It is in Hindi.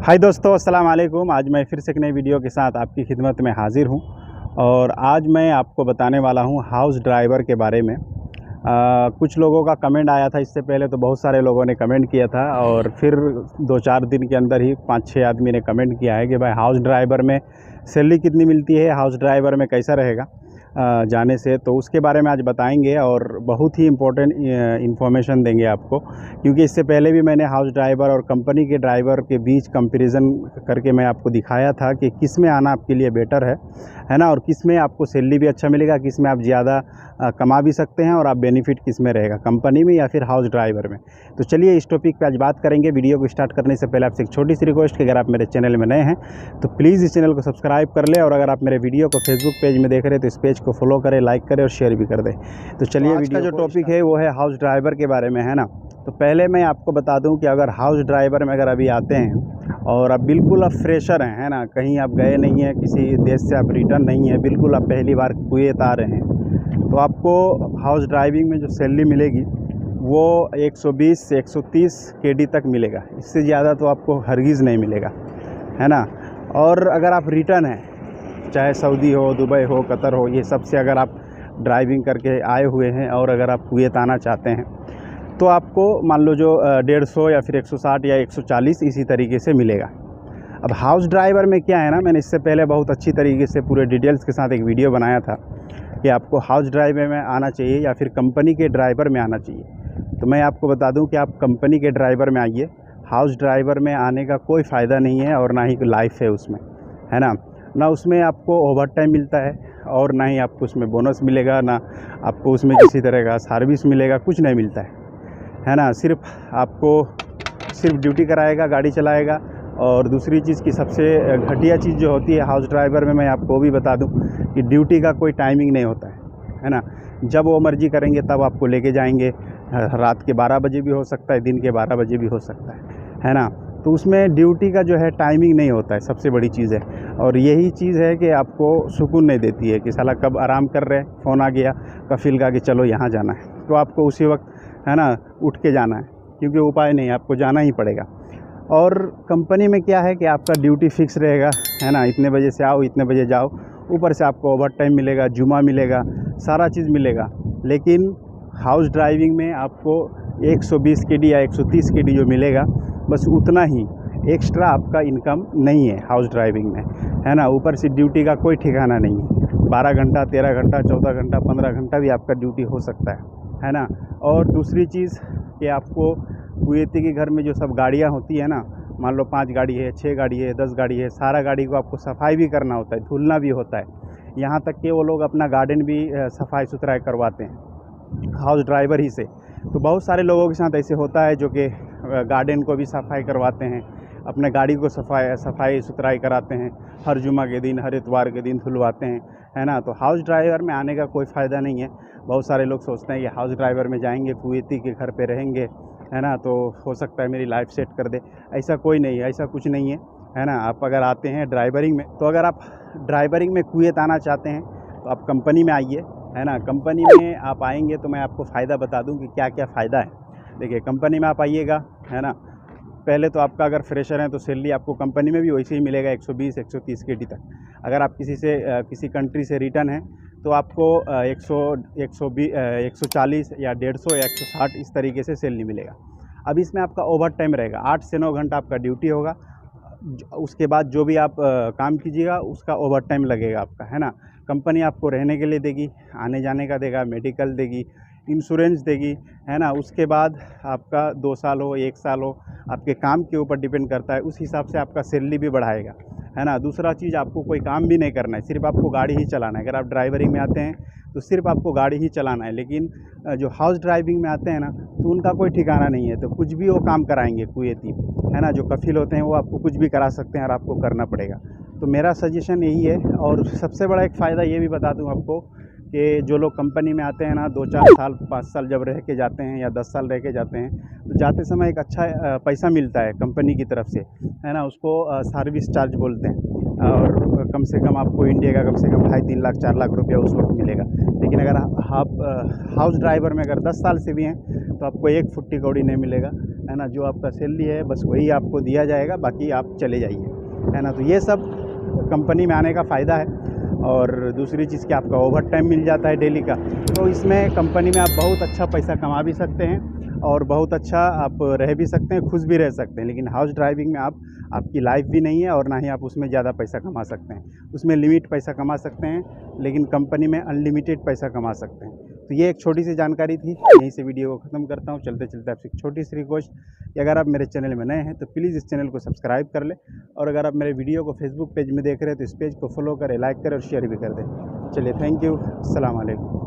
हाय दोस्तों, अस्सलाम वालेकुम। आज मैं फिर से एक नई वीडियो के साथ आपकी खिदमत में हाज़िर हूँ और आज मैं आपको बताने वाला हूँ हाउस ड्राइवर के बारे में। कुछ लोगों का कमेंट आया था, इससे पहले तो बहुत सारे लोगों ने कमेंट किया था और फिर 2-4 दिन के अंदर ही 5-6 आदमी ने कमेंट किया है कि भाई हाउस ड्राइवर में सैलरी कितनी मिलती है, हाउस ड्राइवर में कैसा रहेगा जाने से। तो उसके बारे में आज बताएंगे और बहुत ही इम्पोर्टेंट इन्फॉर्मेशन देंगे आपको, क्योंकि इससे पहले भी मैंने हाउस ड्राइवर और कंपनी के ड्राइवर के बीच कंपैरिजन करके मैं आपको दिखाया था कि किस में आना आपके लिए बेटर है ना, और किस में आपको सैलरी भी अच्छा मिलेगा, किस में आप ज़्यादा कमा भी सकते हैं और आप बेनिफिट किस में रहेगा, कंपनी में या फिर हाउस ड्राइवर में। तो चलिए इस टॉपिक पे आज बात करेंगे। वीडियो को स्टार्ट करने से पहले आपसे एक छोटी सी रिक्वेस्ट कि अगर आप मेरे चैनल में नए हैं तो प्लीज़ इस चैनल को सब्सक्राइब कर लें, और अगर आप मेरे वीडियो को फेसबुक पेज में देख रहे हैं तो इस पेज को फॉलो करें, लाइक करें और शेयर भी कर दें। तो चलिए, आज का जो टॉपिक है वो है हाउस ड्राइवर के बारे में, है ना। तो पहले मैं आपको बता दूं कि अगर हाउस ड्राइवर में अगर अभी आते हैं और अब बिल्कुल आप फ्रेशर हैं, है ना, कहीं आप गए नहीं हैं, किसी देश से आप रिटर्न नहीं है, बिल्कुल आप पहली बार कुवैत आ रहे हैं, तो आपको हाउस ड्राइविंग में जो सैलरी मिलेगी वो 120 से 130 केडी तक मिलेगा। इससे ज़्यादा तो आपको हरगिज़ नहीं मिलेगा, है ना। और अगर आप रिटर्न हैं, चाहे सऊदी हो, दुबई हो, कतर हो, ये सब से अगर आप ड्राइविंग करके आए हुए हैं और अगर आप कुवैत आना चाहते हैं तो आपको मान लो जो 150 या फिर 160 या 140 इसी तरीके से मिलेगा। अब हाउस ड्राइवर में क्या है ना, मैंने इससे पहले बहुत अच्छी तरीके से पूरे डिटेल्स के साथ एक वीडियो बनाया था कि आपको हाउस ड्राइवर में आना चाहिए या फिर कंपनी के ड्राइवर में आना चाहिए। तो मैं आपको बता दूं कि आप कंपनी के ड्राइवर में आइए। हाउस ड्राइवर में आने का कोई फ़ायदा नहीं है और ना ही कोई लाइफ है उसमें, है ना उसमें आपको ओवर टाइम मिलता है और ना ही आपको उसमें बोनस मिलेगा, ना आपको उसमें किसी तरह का सर्विस मिलेगा, कुछ नहीं मिलता है ना। सिर्फ ड्यूटी कराएगा, गाड़ी चलाएगा। और दूसरी चीज़ की सबसे घटिया चीज़ जो होती है हाउस ड्राइवर में, मैं आपको भी बता दूं कि ड्यूटी का कोई टाइमिंग नहीं होता है ना। जब वो मर्ज़ी करेंगे तब आपको लेके जाएंगे। रात के 12 बजे भी हो सकता है, दिन के 12 बजे भी हो सकता है ना। तो उसमें ड्यूटी का जो है टाइमिंग नहीं होता है, सबसे बड़ी चीज़ है। और यही चीज़ है कि आपको सुकून नहीं देती है कि साला कब आराम कर रहे हैं, फ़ोन आ गया कफ़िल का कि चलो यहाँ जाना है, तो आपको उसी वक्त, है ना, उठ के जाना है, क्योंकि उपाय नहीं, आपको जाना ही पड़ेगा। और कंपनी में क्या है कि आपका ड्यूटी फिक्स रहेगा, है ना, इतने बजे से आओ, इतने बजे जाओ। ऊपर से आपको ओवर टाइम मिलेगा, जुमा मिलेगा, सारा चीज़ मिलेगा। लेकिन हाउस ड्राइविंग में आपको 120 केडी या 130 केडी जो मिलेगा, बस उतना ही, एक्स्ट्रा आपका इनकम नहीं है हाउस ड्राइविंग में, है ना। ऊपर से ड्यूटी का कोई ठिकाना नहीं है, 12 घंटा, 13 घंटा, 14 घंटा, 15 घंटा भी आपका ड्यूटी हो सकता है ना। और दूसरी चीज़ कि आपको कुवैती के घर में जो सब गाड़ियाँ होती है ना, मान लो 5 गाड़ी है, 6 गाड़ी है, 10 गाड़ी है, सारा गाड़ी को आपको सफाई भी करना होता है, धुलना भी होता है। यहाँ तक कि वो लोग अपना गार्डन भी सफाई सुथरा करवाते हैं हाउस ड्राइवर ही से। तो बहुत सारे लोगों के साथ ऐसे होता है जो कि गार्डन को भी सफाई करवाते हैं, अपने गाड़ी को सफाई सुथराई कराते हैं, हर जुमा के दिन, हर इतवार के दिन धुलवाते हैं, है ना। तो हाउस ड्राइवर में आने का कोई फ़ायदा नहीं है। बहुत सारे लोग सोचते हैं कि हाउस ड्राइवर में जाएंगे, कुवैती के घर पे रहेंगे, है ना, तो हो सकता है मेरी लाइफ सेट कर दे। ऐसा कोई नहीं है, ऐसा कुछ नहीं है ना। आप अगर आते हैं ड्राइवरिंग में, तो अगर आप ड्राइवरिंग में कुवैत आना चाहते हैं तो आप कंपनी में आइए, है ना। कंपनी में आप आएंगे तो मैं आपको फ़ायदा बता दूं कि क्या क्या फ़ायदा है। देखिए, कंपनी में आप आइएगा, है ना, पहले तो आपका अगर फ्रेशर है तो सैलरी आपको कंपनी में भी वैसे ही मिलेगा 120-130 केडी तक। अगर आप किसी कंट्री से रिटर्न हैं तो आपको 140 या 150 या 160 इस तरीके से सैलरी मिलेगा। अब इसमें आपका ओवर टाइम रहेगा, 8 से 9 घंटा आपका ड्यूटी होगा। उसके बाद जो भी आप काम कीजिएगा उसका ओवर टाइम लगेगा आपका, है ना। कंपनी आपको रहने के लिए देगी, आने जाने का देगा, मेडिकल देगी, इंश्योरेंस देगी, है ना। उसके बाद आपका 2 साल हो, 1 साल हो, आपके काम के ऊपर डिपेंड करता है, उस हिसाब से आपका सैलरी भी बढ़ाएगा, है ना। दूसरा चीज़, आपको कोई काम भी नहीं करना है, सिर्फ आपको गाड़ी ही चलाना है। अगर आप ड्राइवरिंग में आते हैं तो सिर्फ आपको गाड़ी ही चलाना है। लेकिन जो हाउस ड्राइविंग में आते हैं ना, तो उनका कोई ठिकाना नहीं है, तो कुछ भी वो काम कराएंगे कुवैती, है ना। जो कफ़िल होते हैं वो आपको कुछ भी करा सकते हैं और आपको करना पड़ेगा। तो मेरा सजेशन यही है। और सबसे बड़ा एक फ़ायदा ये भी बता दूं आपको कि जो लोग कंपनी में आते हैं ना, 2-4 साल, 5 साल जब रह के जाते हैं या 10 साल रह के जाते हैं, तो जाते समय एक अच्छा पैसा मिलता है कंपनी की तरफ से, है ना। उसको सर्विस चार्ज बोलते हैं। और कम से कम आपको इंडिया का कम से कम 2.5-3 लाख 4 लाख रुपया उस वक्त मिलेगा। लेकिन अगर आप हाउस ड्राइवर में अगर 10 साल से भी हैं तो आपको एक फुट्टी कौड़ी नहीं मिलेगा, है ना। जो आपका सैलरी है बस वही आपको दिया जाएगा, बाकी आप चले जाइए, है ना। तो ये सब कंपनी में आने का फ़ायदा है। और दूसरी चीज़ कि आपका ओवर टाइम मिल जाता है डेली का, तो इसमें कंपनी में आप बहुत अच्छा पैसा कमा भी सकते हैं और बहुत अच्छा आप रह भी सकते हैं, खुश भी रह सकते हैं। लेकिन हाउस ड्राइविंग में आपकी लाइफ भी नहीं है और ना ही आप उसमें ज़्यादा पैसा कमा सकते हैं। उसमें लिमिट पैसा कमा सकते हैं, लेकिन कंपनी में अनलिमिटेड पैसा कमा सकते हैं। तो ये एक छोटी सी जानकारी थी, यहीं से वीडियो को ख़त्म करता हूँ। चलते चलते आपसे एक छोटी सी रिक्वेस्ट कि अगर आप मेरे चैनल में नए हैं तो प्लीज़ इस चैनल को सब्सक्राइब कर लें, और अगर आप मेरे वीडियो को फेसबुक पेज में देख रहे हैं तो इस पेज को फॉलो करें, लाइक करें और शेयर भी कर दें। चलिए, थैंक यू, अस्सलाम वालेकुम।